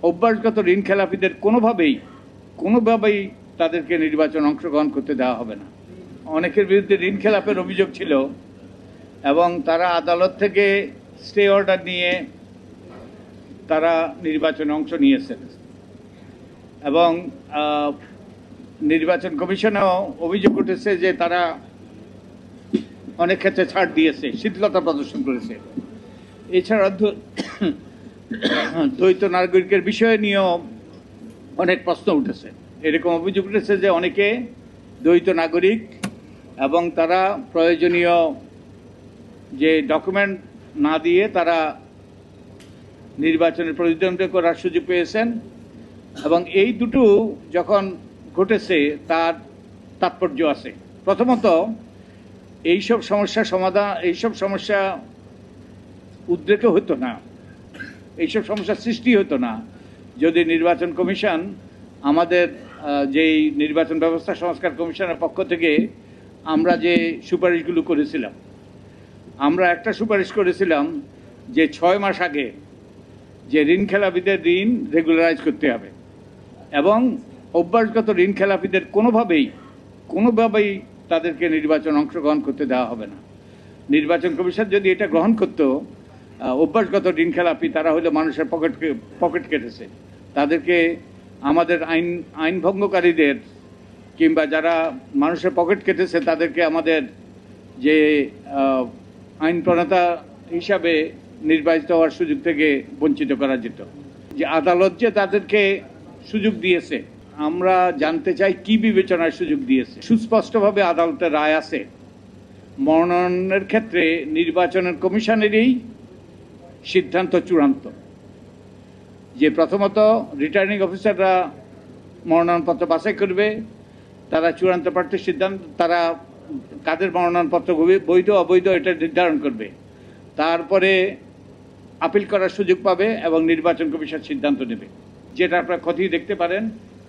অভ্যাসগত ঋণ খেলাপিদের কোনোভাবেই তাদেরকে নির্বাচন অংশগ্রহণ করতে দেওয়া হবে না। অনেকের বিরুদ্ধে ঋণ খেলাপের অভিযোগ ছিল এবং তারা আদালত থেকে স্টে অর্ডার নিয়ে তারা নির্বাচনে অংশ নিয়েছেন এবং নির্বাচন কমিশনেও অভিযোগ উঠেছে যে তারা অনেক ক্ষেত্রে ছাড় দিয়েছে, শিথিলতা প্রদর্শন করেছে। এছাড়া দ্বৈত নাগরিকের বিষয় নিয়েও অনেক প্রশ্ন উঠেছে। এরকম অভিযোগ উঠেছে যে অনেকে দ্বৈত নাগরিক এবং তারা প্রয়োজনীয় যে ডকুমেন্ট না দিয়ে তারা নির্বাচনে প্রতিদ্বন্দ্বিতা করার সুযোগ পেয়েছেন এবং এই দুটো যখন ঘটেছে তার তাৎপর্য আছে। প্রথমত, এইসব সমস্যা উদ্রেক হতো না, এইসব সমস্যা সৃষ্টি হতো না যদি নির্বাচন কমিশন আমাদের যেই নির্বাচন ব্যবস্থা সংস্কার কমিশনের পক্ষ থেকে আমরা যে সুপারিশগুলো করেছিলাম, আমরা একটা সুপারিশ করেছিলাম যে 6 মাস আগে যে ঋণ খেলাপিদের ঋণ রেগুলারাইজ করতে হবে এবং অভ্যাসগত ঋণ খেলাপিদের কোনোভাবেই তাদেরকে নির্বাচন অংশগ্রহণ করতে দেওয়া হবে না। নির্বাচন কমিশন যদি এটা গ্রহণ করত, অভ্যাসগত ঋণ খেলাপি তারা হলো মানুষের পকেট কেটেছে, তাদেরকে আমাদের আইন ভঙ্গকারীদের কিংবা যারা মানুষের পকেট কেটেছে তাদেরকে আমাদের যে আইন প্রণেতা হিসাবে নির্বাচিত হওয়ার সুযোগ থেকে বঞ্চিত করা যেত। যে আদালত যে তাদেরকে সুযোগ দিয়েছে, আমরা জানতে চাই কি বিবেচনায় সুযোগ দিয়েছে। সুস্পষ্টভাবে আদালতের রায় আছে, মনোনয়নের ক্ষেত্রে নির্বাচনের কমিশনেরই সিদ্ধান্ত চূড়ান্ত। যে প্রথমত রিটার্নিং অফিসাররা মনোনয়নপত্র বাছাই করবে, তারা চূড়ান্ত প্রার্থীর সিদ্ধান্ত, তারা কাদের মনোনয়নপত্র বৈধ অবৈধ এটা নির্ধারণ করবে, তারপরে আপিল করার সুযোগ পাবে এবং নির্বাচন কমিশন সিদ্ধান্ত নেবে, যেটা আপনারা খতিয়ে দেখতে পারেন।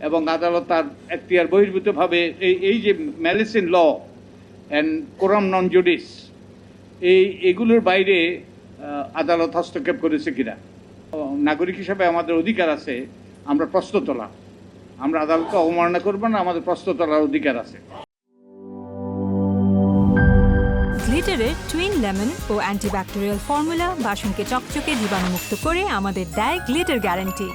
এবং আদালত তার এখতিয়ার বহির্ভূতভাবে এই যে malice in law and coram non judice, এগুলোর বাইরে আদালত হস্তক্ষেপ করেছে কিনা। নাগরিক হিসাবে আমাদের অধিকার আছে আমরা প্রশ্ন তোলা, আমরা আদালতকে অবমাননা করব না, আমাদের প্রশ্ন তোলার অধিকার আছে। গ্লিটারের টুইন লেমন ও অ্যান্টিব্যাকটেরিয়াল ফর্মুলা বাসনকে চকচকে জীবাণুমুক্ত করে আমাদের দেয় গ্লিটার গ্যারান্টি।